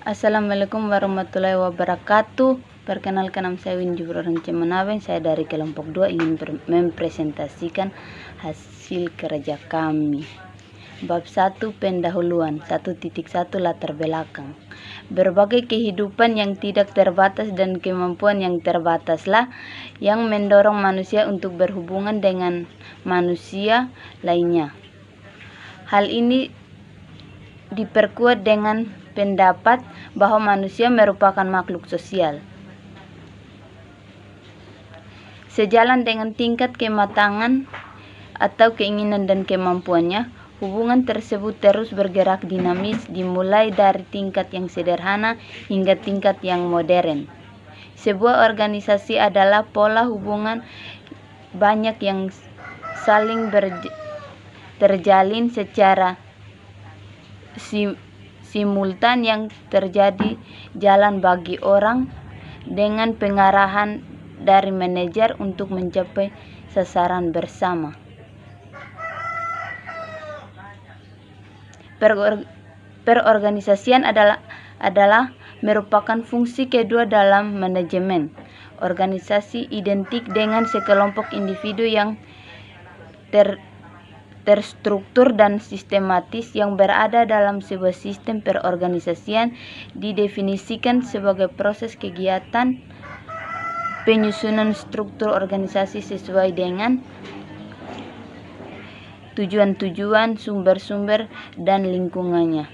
Assalamualaikum warahmatullahi wabarakatuh. Perkenalkan, nama saya Winju Brodong Cemenabeng. Saya dari kelompok 2 ingin mempresentasikan hasil kerja kami. Bab 1, pendahuluan. 1.1 latar belakang. Berbagai kehidupan yang tidak terbatas dan kemampuan yang terbataslah yang mendorong manusia untuk berhubungan dengan manusia lainnya. Hal ini diperkuat dengan pendapat bahwa manusia merupakan makhluk sosial. Sejalan dengan tingkat kematangan atau keinginan dan kemampuannya, hubungan tersebut terus bergerak dinamis, dimulai dari tingkat yang sederhana hingga tingkat yang modern. Sebuah organisasi adalah pola hubungan banyak yang saling terjalin secara simultan yang terjadi jalan bagi orang dengan pengarahan dari manajer untuk mencapai sasaran bersama. Perorganisasian adalah merupakan fungsi kedua dalam manajemen. Organisasi identik dengan sekelompok individu yang terstruktur dan sistematis yang berada dalam sebuah sistem perorganisasian, didefinisikan sebagai proses kegiatan penyusunan struktur organisasi sesuai dengan tujuan-tujuan, sumber-sumber, dan lingkungannya.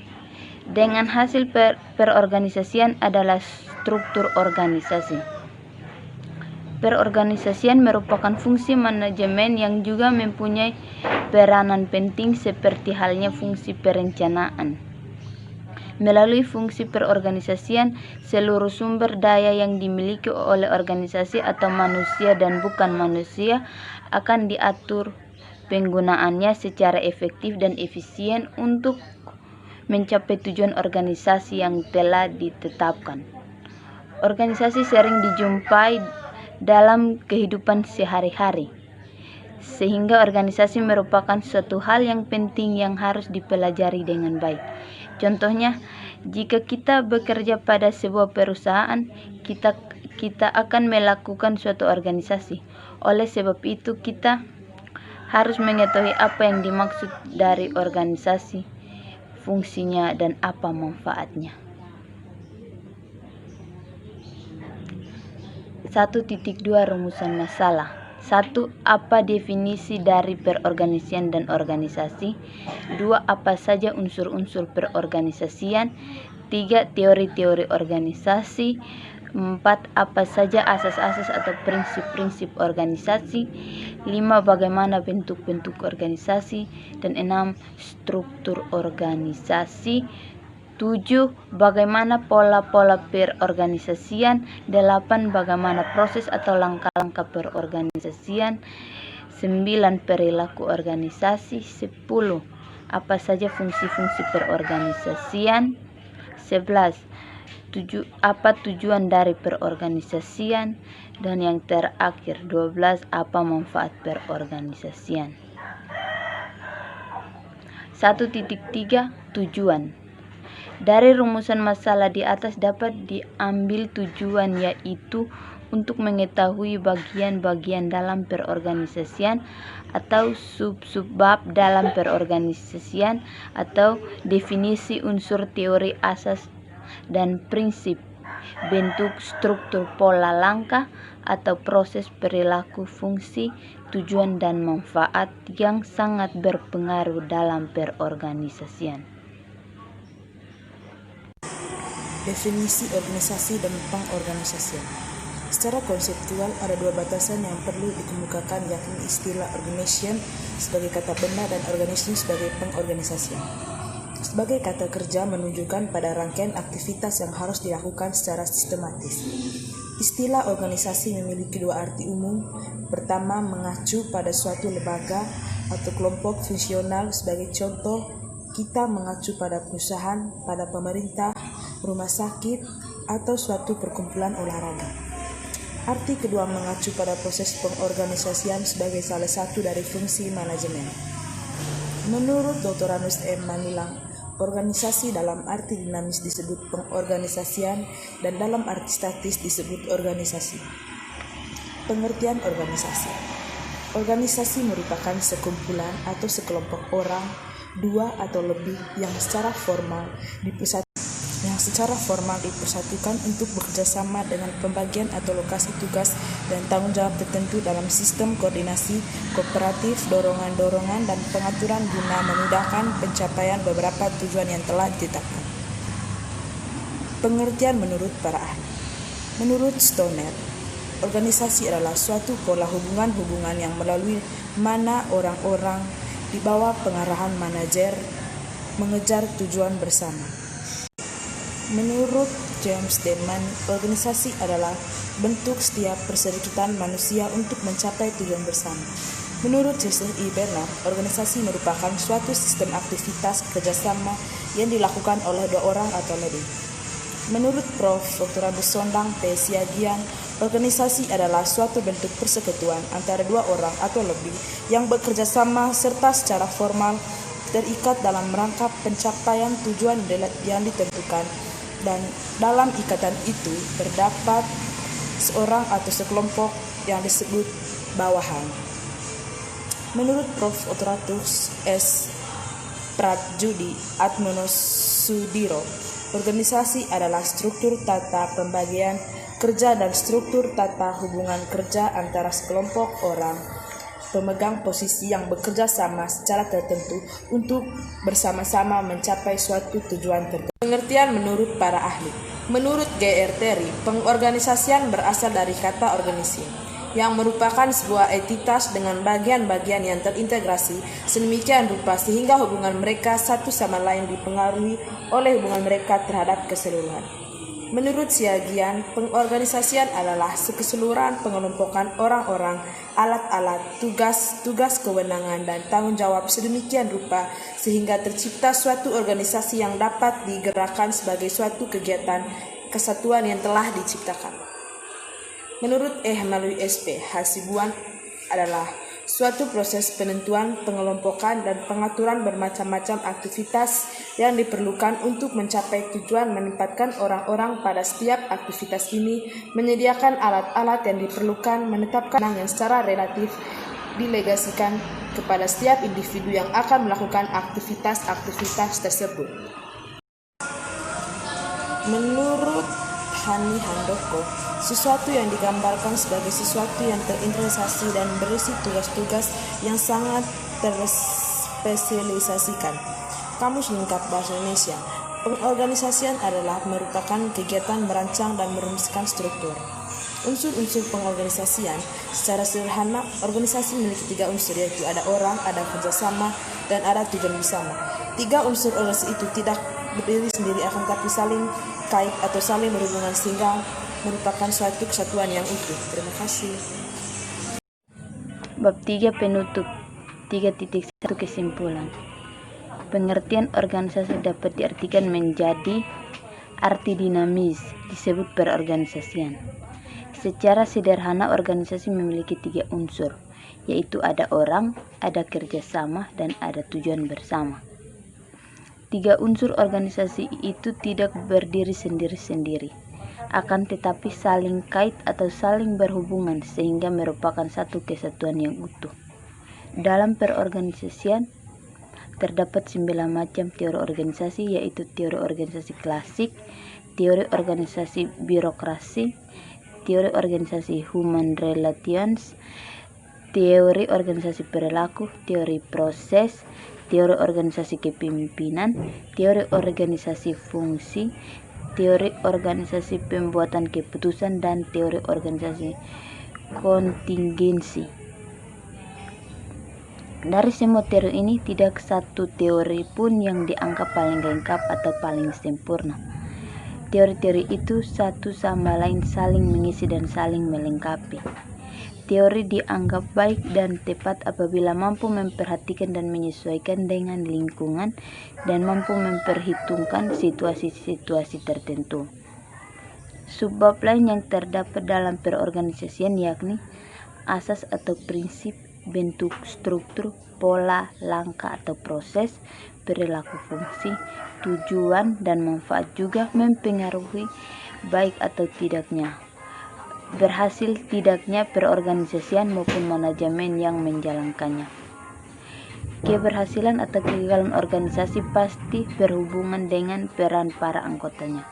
Dengan hasil perorganisasian adalah struktur organisasi. Perorganisasian merupakan fungsi manajemen yang juga mempunyai peranan penting seperti halnya fungsi perencanaan. Melalui fungsi perorganisasian, seluruh sumber daya yang dimiliki oleh organisasi atau manusia dan bukan manusia akan diatur penggunaannya secara efektif dan efisien untuk mencapai tujuan organisasi yang telah ditetapkan. Organisasi sering dijumpai dalam kehidupan sehari-hari, sehingga organisasi merupakan suatu hal yang penting yang harus dipelajari dengan baik. Contohnya, jika kita bekerja pada sebuah perusahaan, kita akan melakukan suatu organisasi. Oleh sebab itu, kita harus mengetahui apa yang dimaksud dari organisasi, fungsinya, dan apa manfaatnya. 1.2 Rumusan masalah. 1. Apa definisi dari perorganisasian dan organisasi? 2. Apa saja unsur-unsur perorganisasian? 3. Teori-teori organisasi. 4. Apa saja asas-asas atau prinsip-prinsip organisasi? 5. Bagaimana bentuk-bentuk organisasi? Dan 6. Struktur organisasi. 7. Bagaimana pola-pola perorganisasian. 8. Bagaimana proses atau langkah-langkah perorganisasian. 9. Perilaku organisasi. 10. Apa saja fungsi-fungsi perorganisasian. 11. Apa tujuan dari perorganisasian. Dan yang terakhir 12. Apa manfaat perorganisasian. 1.3 Tujuan. Dari rumusan masalah di atas dapat diambil tujuan, yaitu untuk mengetahui bagian-bagian dalam perorganisasian atau sub-bab dalam perorganisasian, atau definisi unsur, teori, asas, dan prinsip, bentuk, struktur, pola, langkah, atau proses, perilaku, fungsi, tujuan, dan manfaat yang sangat berpengaruh dalam perorganisasian. Definisi organisasi dan pengorganisasian. Secara konseptual, ada dua batasan yang perlu dikemukakan, yakni istilah organization sebagai kata benda dan organization sebagai pengorganisasian. Sebagai kata kerja menunjukkan pada rangkaian aktivitas yang harus dilakukan secara sistematis. Istilah organisasi memiliki dua arti umum. Pertama, mengacu pada suatu lembaga atau kelompok fungsional. Sebagai contoh, kita mengacu pada perusahaan, pada pemerintah, rumah sakit, atau suatu perkumpulan olahraga. Arti kedua, mengacu pada proses pengorganisasian sebagai salah satu dari fungsi manajemen. Menurut Dr. Anus M. Manilang, Organisasi dalam arti dinamis disebut pengorganisasian dan dalam arti statis disebut organisasi. Pengertian organisasi. Organisasi merupakan sekumpulan atau sekelompok orang, dua atau lebih yang secara formal dipersatukan untuk bekerjasama dengan pembagian atau lokasi tugas dan tanggung jawab tertentu dalam sistem koordinasi, kooperatif, dorongan-dorongan, dan pengaturan guna memudahkan pencapaian beberapa tujuan yang telah ditetapkan. Pengertian menurut para ahli. Menurut Stoner, organisasi adalah suatu pola hubungan-hubungan yang melalui mana orang-orang di bawah pengarahan manajer mengejar tujuan bersama. Menurut James Denman, organisasi adalah bentuk setiap perserikatan manusia untuk mencapai tujuan bersama. Menurut Cecil E. Bernard, organisasi merupakan suatu sistem aktivitas kerjasama yang dilakukan oleh dua orang atau lebih. Menurut Prof. Dr. Agus Sondang P. Siagian, organisasi adalah suatu bentuk persekutuan antara dua orang atau lebih yang bekerja sama serta secara formal terikat dalam rangka pencapaian tujuan yang ditentukan, dan dalam ikatan itu terdapat seorang atau sekelompok yang disebut bawahan. Menurut Prof. Otratus S. Pratjudi Atmonosudiro, organisasi adalah struktur tata pembagian kerja dan struktur tata hubungan kerja antara sekelompok orang pemegang posisi yang bekerja sama secara tertentu untuk bersama-sama mencapai suatu tujuan tertentu. Pengertian menurut para ahli. Menurut G.R. Terry, pengorganisasian berasal dari kata organisasi, yang merupakan sebuah entitas dengan bagian-bagian yang terintegrasi sedemikian rupa sehingga hubungan mereka satu sama lain dipengaruhi oleh hubungan mereka terhadap keseluruhan. Menurut Siagian, pengorganisasian adalah keseluruhan pengelompokan orang-orang, alat-alat, tugas kewenangan, dan tanggung jawab sedemikian rupa sehingga tercipta suatu organisasi yang dapat digerakkan sebagai suatu kegiatan kesatuan yang telah diciptakan. Menurut melalui SP, Hasibuan adalah suatu proses penentuan, pengelompokan, dan pengaturan bermacam-macam aktivitas yang diperlukan untuk mencapai tujuan, menempatkan orang-orang pada setiap aktivitas ini, menyediakan alat-alat yang diperlukan, menetapkan yang secara relatif dilegasikan kepada setiap individu yang akan melakukan aktivitas-aktivitas tersebut. Menurut Hani Handoko, sesuatu yang digambarkan sebagai sesuatu yang terintegrasi dan berisi tugas-tugas yang sangat terspesialisasikan. Kamus Lengkap Bahasa Indonesia. Pengorganisasian adalah merupakan kegiatan merancang dan merumuskan struktur. Unsur-unsur pengorganisasian. Secara sederhana, organisasi memiliki 3 unsur, yaitu ada orang, ada kerjasama, dan ada tujuan bersama. 3 unsur organisasi itu tidak berdiri sendiri, akan tapi saling kait atau saling berhubungan sehingga merupakan suatu kesatuan yang utuh. Terima kasih. Bab 3 penutup. 3.1 kesimpulan. Pengertian organisasi dapat diartikan menjadi arti dinamis, disebut perorganisasian. Secara sederhana, organisasi memiliki 3 unsur, yaitu ada orang, ada kerjasama, dan ada tujuan bersama. 3 unsur organisasi itu tidak berdiri sendiri-sendiri, akan tetapi saling kait atau saling berhubungan sehingga merupakan satu kesatuan yang utuh. Dalam perorganisasian terdapat 9 macam teori organisasi, yaitu teori organisasi klasik, teori organisasi birokrasi, teori organisasi human relations, teori organisasi perilaku, teori proses, teori organisasi kepemimpinan, teori organisasi fungsi, teori organisasi pembuatan keputusan, dan teori organisasi kontingensi. Dari semua teori ini, tidak satu teori pun yang dianggap paling lengkap atau paling sempurna. Teori-teori itu satu sama lain saling mengisi dan saling melengkapi. Teori dianggap baik dan tepat apabila mampu memperhatikan dan menyesuaikan dengan lingkungan dan mampu memperhitungkan situasi-situasi tertentu. Subbab lain yang terdapat dalam perorganisasian yakni asas atau prinsip, bentuk, struktur, pola, langkah atau proses, perilaku, fungsi, tujuan, dan manfaat juga mempengaruhi baik atau tidaknya berhasil tidaknya perorganisasian maupun manajemen yang menjalankannya. Keberhasilan atau kegagalan organisasi pasti berhubungan dengan peran para anggotanya.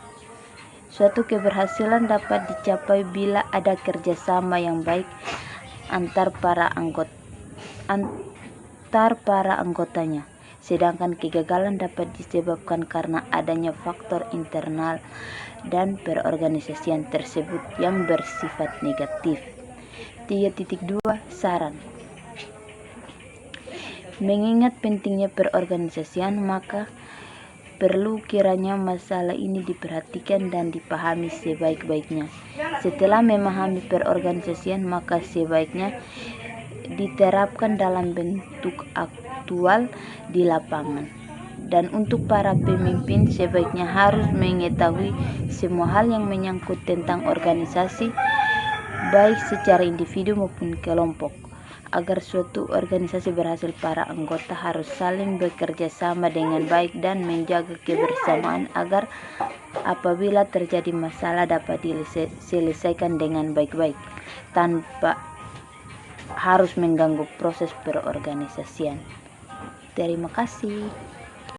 Suatu keberhasilan dapat dicapai bila ada kerjasama yang baik antar para anggotanya. Sedangkan kegagalan dapat disebabkan karena adanya faktor internal dan perorganisasian tersebut yang bersifat negatif. 3.2 Saran. Mengingat pentingnya perorganisasian, maka perlu kiranya masalah ini diperhatikan dan dipahami sebaik-baiknya. Setelah memahami perorganisasian, maka sebaiknya diterapkan dalam bentuk aktual di lapangan. Dan untuk para pemimpin, sebaiknya harus mengetahui semua hal yang menyangkut tentang organisasi, baik secara individu maupun kelompok. Agar suatu organisasi berhasil, para anggota harus saling bekerja sama dengan baik dan menjaga kebersamaan agar apabila terjadi masalah dapat diselesaikan dengan baik-baik tanpa harus mengganggu proses perorganisasian. Terima kasih.